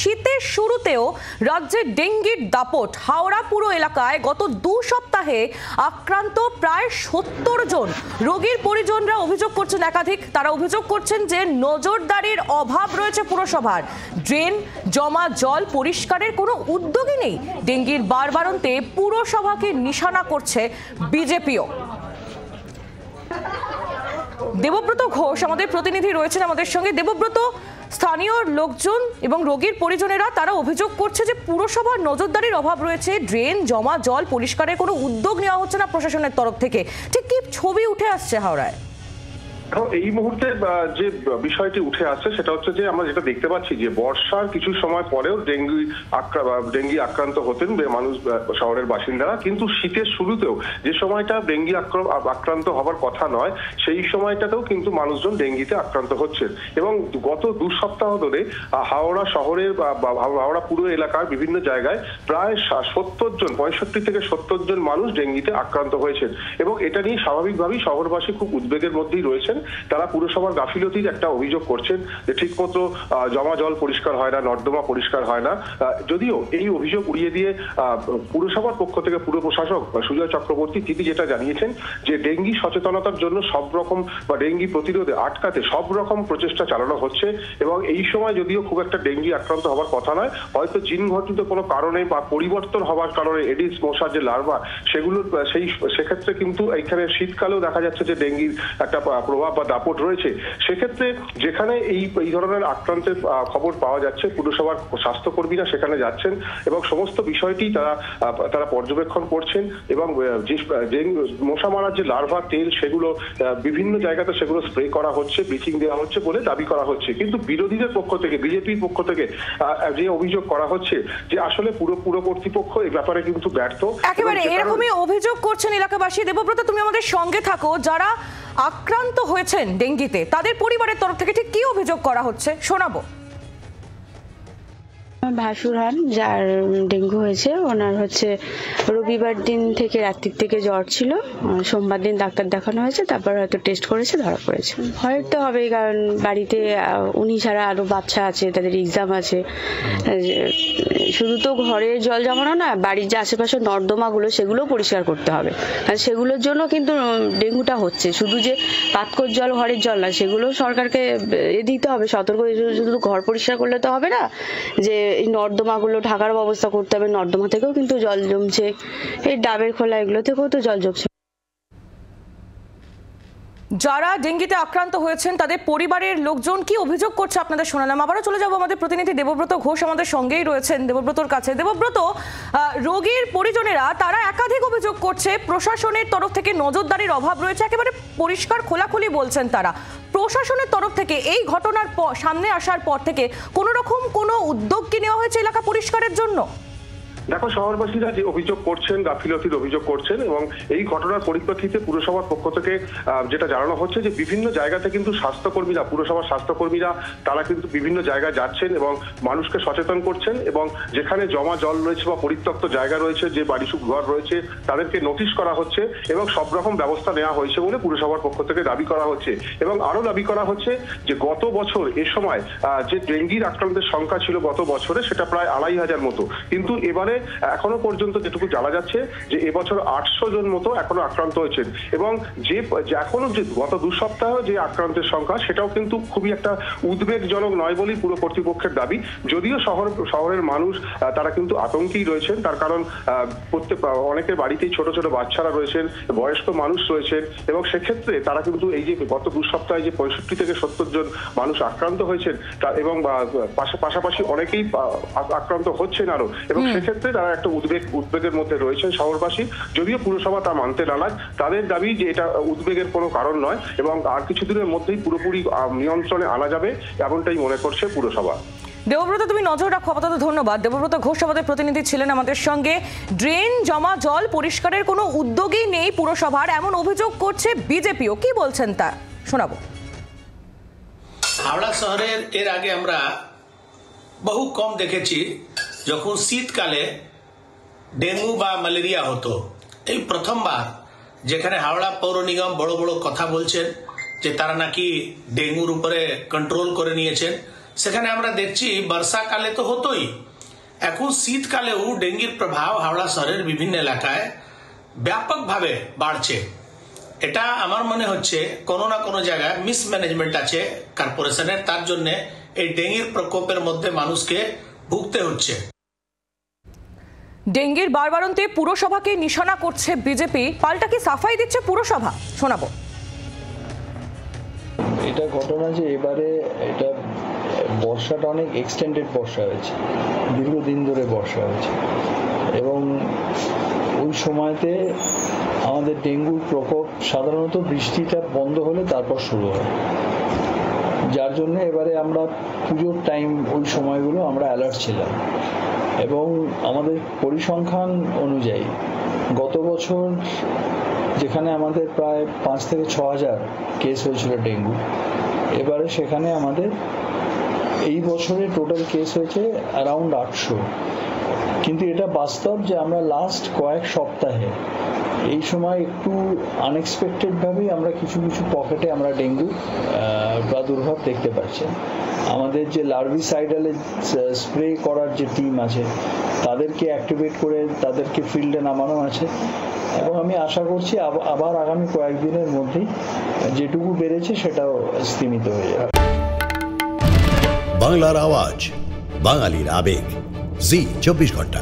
শীতের শুরুতেও রাজ্যে ডেঙ্গির দাপট। হাওড়া পুর এলাকায় গত 2 সপ্তাহে আক্রান্ত প্রায় 70 জন। রোগীর পরিজনরা অভিযোগ করছেন একাধিক। তারা অভিযোগ করছেন যে নজরদারির অভাব রয়েছে পুরসভার। ড্রেন, জমা জল পরিষ্কারের কোনো উদ্যোগই নেই। ডেঙ্গির বাড়বাড়ন্তে পুরসভাকে নিশানা করছে বিজেপিও। দেবব্রত ঘোষ আমাদের প্রতিনিধি রয়েছেন আমাদের সঙ্গে। দেবব্রত, স্থানীয় লোকজন এবং রোগীর পরিজনেরা তারা অভিযোগ করছে যে পুরসভার নজরদারির অভাব রয়েছে, ড্রেন, জমা জল পরিষ্কারের কোনো উদ্যোগ নেওয়া হচ্ছে না প্রশাসনের তরফ থেকে। ঠিক কি ছবি উঠে আসছে হাওড়ায়? এই মুহূর্তে যে বিষয়টি উঠে আসছে সেটা হচ্ছে যে আমরা যেটা দেখতে পাচ্ছি যে বর্ষার কিছু সময় পরেও ডেঙ্গি আক্রান্ত হতেন মানুষ, শহরের বাসিন্দারা, কিন্তু শীতের শুরুতেও যে সময়টা ডেঙ্গি আক্রান্ত হবার কথা নয় সেই সময়টাতেও কিন্তু মানুষজন ডেঙ্গিতে আক্রান্ত হচ্ছেন। এবং গত 2 সপ্তাহ ধরে হাওড়া শহরের হাওড়া পুরো এলাকার বিভিন্ন জায়গায় প্রায় 65 থেকে 70 জন মানুষ ডেঙ্গিতে আক্রান্ত হয়েছেন। এবং এটা নিয়ে স্বাভাবিকভাবেই শহরবাসী খুব উদ্বেগের মধ্যেই রয়েছেন। তারা পুরসভার গাফিলতির একটা অভিযোগ করছেন যে ঠিকমতো জমা জল পরিষ্কার হয় না, নর্দমা পরিষ্কার হয় না। যদিও এই অভিযোগ উড়িয়ে দিয়ে পুরসভার পক্ষ থেকে পুর প্রশাসক সুজয় চক্রবর্তী তিনি যেটা জানিয়েছেন যে ডেঙ্গি সচেতনতার জন্য সব রকম বা ডেঙ্গি প্রতিরোধে আটকাতে সব রকম প্রচেষ্টা চালানো হচ্ছে। এবং এই সময় যদিও খুব একটা ডেঙ্গি আক্রান্ত হওয়ার কথা নয়, হয়তো জিনঘটিত কোনো কারণে বা পরিবর্তন হওয়ার কারণে এডিস মশার যে লার্ভা সেগুলোর সেক্ষেত্রে কিন্তু এইখানে শীতকালেও দেখা যাচ্ছে যে ডেঙ্গির একটা প্রভাব বা দাপট রয়েছে। সেক্ষেত্রে যেখানে এই ধরনের আক্রান্তের খবর পাওয়া যাচ্ছে পুরসভার স্বাস্থ্যকর্মীরা সেখানে যাচ্ছেন এবং সমস্ত বিষয়টি তারা পর্যবেক্ষণ করছেন। এবং যে মশা মারার যে লার্ভা তেল সেগুলো বিভিন্ন জায়গাতে সেগুলো স্প্রে করা হচ্ছে, ব্লিচিং দেওয়া হচ্ছে বলে দাবি করা হচ্ছে। কিন্তু বিরোধীদের পক্ষ থেকে, বিজেপির পক্ষ থেকে যে অভিযোগ করা হচ্ছে যে আসলে পুরো কর্তৃপক্ষ এই ব্যাপারে কিন্তু ব্যর্থ। একেবারে এরকমই অভিযোগ করছেন এলাকাবাসী। দেবব্রত, তুমি আমাদের সঙ্গে থাকো। যারা আক্রান্ত হয়েছেন ডেঙ্গিতে তাদের পরিবারের তরফ থেকে ঠিক কি অভিযোগ করা হচ্ছে শোনাবো। ভাসুর হন, যার ডেঙ্গু হয়েছে, ওনার হচ্ছে রবিবার দিন থেকে রাত্রির থেকে জ্বর ছিল। সোমবার দিন ডাক্তার দেখানো হয়েছে, তারপর হয়তো টেস্ট করেছে, ধরা পড়েছে। ভয়ের তো হবেই, কারণ বাড়িতে উনি ছাড়া আরো বাচ্চা আছে, তাদের এক্সাম আছে। শুধু তো ঘরের জল জমানো না, বাড়ির যে আশেপাশের নর্দমাগুলো সেগুলোও পরিষ্কার করতে হবে, কারণ সেগুলোর জন্য কিন্তু ডেঙ্গুটা হচ্ছে। শুধু যে পাতকর জল, ঘরের জল না, সেগুলো সরকারকে দিতে হবে সতর্ক। শুধু ঘর পরিষ্কার করলে তো হবে না, যে এই নর্দমাগুলো ঢাকার ব্যবস্থা করতে হবে। নর্দমা থেকেও কিন্তু জল জমছে, এই ডাবের খোলা এগুলো থেকেও তো জল জমছে। যারা ডেঙ্গিতে আক্রান্ত হয়েছেন তাদের পরিবারের লোকজন কি অভিযোগ করছে আপনাদের শোনালাম। আবারও চলে যাব আমাদের প্রতিনিধি দেবব্রত ঘোষ আমাদের সঙ্গেই রয়েছেন, দেবব্রতর কাছে। দেবব্রত, রোগীর পরিজনেরা তারা একাধিক অভিযোগ করছে প্রশাসনের তরফ থেকে নজরদারির অভাব রয়েছে। একেবারে পরিষ্কার খোলাখুলি বলছেন তারা। প্রশাসনের তরফ থেকে এই ঘটনার সামনে আসার পর থেকে কোনো রকম কোনো উদ্যোগ কি নেওয়া হয়েছে এলাকা পরিষ্কারের জন্য? দেখো, শহরবাসীরা যে অভিযোগ করছেন, গাফিলতির অভিযোগ করছেন, এবং এই ঘটনার পরিপ্রেক্ষিতে পুরসভার পক্ষ থেকে যেটা জানানো হচ্ছে যে বিভিন্ন জায়গাতে কিন্তু স্বাস্থ্যকর্মীরা, পুরসভার স্বাস্থ্যকর্মীরা তারা কিন্তু বিভিন্ন জায়গায় যাচ্ছেন এবং মানুষকে সচেতন করছেন। এবং যেখানে জমা জল রয়েছে বা পরিত্যক্ত জায়গা রয়েছে, যে বাড়িসুখ ঘর রয়েছে, তাদেরকে নোটিশ করা হচ্ছে এবং সব রকম ব্যবস্থা নেওয়া হয়েছে বলে পুরসভার পক্ষ থেকে দাবি করা হচ্ছে। এবং আরো দাবি করা হচ্ছে যে গত বছর এ সময় যে ডেঙ্গির আক্রান্তের সংখ্যা ছিল গত বছরে সেটা প্রায় 2500 মতো, কিন্তু এবারে এখনো পর্যন্ত যেটুকু জানা যাচ্ছে যে এবছর 800 জন মতো এখনো আক্রান্ত হয়েছেন। এবং যে এখনো যে গত 2 সপ্তাহ যে আক্রান্তের সংখ্যা সেটাও কিন্তু খুবই একটা উদ্বেগজনক নয় বলেই পুরো কর্তৃপক্ষের দাবি। যদিও শহরের মানুষ তারা কিন্তু আতঙ্কেই রয়েছেন, তার কারণ অনেকের বাড়িতেই ছোট ছোট বাচ্চারা রয়েছেন, বয়স্ক মানুষ রয়েছেন, এবং সেক্ষেত্রে তারা কিন্তু এই যে গত 2 সপ্তাহে যে 65 থেকে 70 জন মানুষ আক্রান্ত হয়েছেন এবং পাশাপাশি অনেকেই আক্রান্ত হচ্ছেন আরো, এবং সেক্ষেত্রে তারা একটা উদ্বেগের মধ্যে রয়েছেন শহরবাসী। যদিও পুরসভা তা মানতে নারাজ, তাদের দাবি যে এটা উদ্বেগের কোনো কারণ নয় এবং আর কিছুদিনের মধ্যেই পুরোপুরি নিয়ন্ত্রণে আনা যাবে, এমনটাই মনে করছে পুরসভা। দেবব্রত, তুমি নজর রাখো আপাতত। ধন্যবাদ। দেবব্রত ঘোষ আমাদের প্রতিনিধি ছিলেন আমাদের সঙ্গে। ড্রেন, জমা জল পরিষ্কারের কোনো উদ্যোগই নেই পুরসভার, এমন অভিযোগ করছে বিজেপিও। কি বলছেন তা শোনাবো। হাওড়া শহরের এর আগে আমরা বহু কম দেখেছি যখন শীতকালে ডেঙ্গু বা ম্যালেরিয়া হতো। এই প্রথমবার যেখানে হাওড়া পৌর নিগম বড় বড় কথা বলছেন যে তারা নাকি ডেঙ্গুর উপরে কন্ট্রোল করে নিয়েছেন, সেখানে আমরা দেখছি বর্ষাকালে তো হতোই, এখন শীতকালেও ডেঙ্গির প্রভাব হাওড়া শহরের বিভিন্ন এলাকায় ব্যাপকভাবে বাড়ছে। এটা আমার মনে হচ্ছে কোনো না কোনো জায়গায় মিসম্যানেজমেন্ট আছে কর্পোরেশনের, তার জন্য এই ডেঙ্গির প্রকোপের মধ্যে মানুষকে ভুগতে হচ্ছে। ডেঙ্গির বাড়বাড়ন্তে পুরসভাকে নিশানা করছে বিজেপি, পাল্টা কি সাফাই দিচ্ছে পুরসভা? শোনাবো। এটা ঘটনা যে এবারে এটা বর্ষাটা অনেক এক্সটেন্ডেড বর্ষা হয়েছে, দীর্ঘদিন ধরে বর্ষা হয়েছে, এবং ওই সময়তে আমাদের ডেঙ্গুর প্রকোপ সাধারণত বৃষ্টিটা বন্ধ হলে তারপর শুরু হয়, যার জন্য এবারে আমরা পুজোর টাইম ওই সময়গুলো আমরা অ্যালার্ট ছিলাম। এবং আমাদের পরিসংখ্যান অনুযায়ী গত বছর যেখানে আমাদের প্রায় 5 থেকে 6 হাজার কেস হয়েছিল ডেঙ্গু, এবারে সেখানে আমাদের এই বছরে টোটাল কেস হয়েছে অ্যারাউন্ড 800। কিন্তু এটা বাস্তব যে আমরা লাস্ট কয়েক সপ্তাহে এই সময় একটু আনএক্সপেক্টেডভাবেই আমরা কিছু কিছু পকেটে আমরা ডেঙ্গু প্রাদুর্ভাব দেখতে পাচ্ছি। আমাদের যে লার্ভিসাইডালে স্প্রে করার যে টিম আছে তাদেরকে অ্যাক্টিভেট করে তাদেরকে ফিল্ডে নামানো আছে, এবং আমি আশা করছি আবার আগামী কয়েকদিনের মধ্যেই যেটুকু বেড়েছে সেটাও স্তীমিত হয়ে যাবে। বাংলার আওয়াজ, বাঙালির আবেগ, জি 24 ঘন্টা।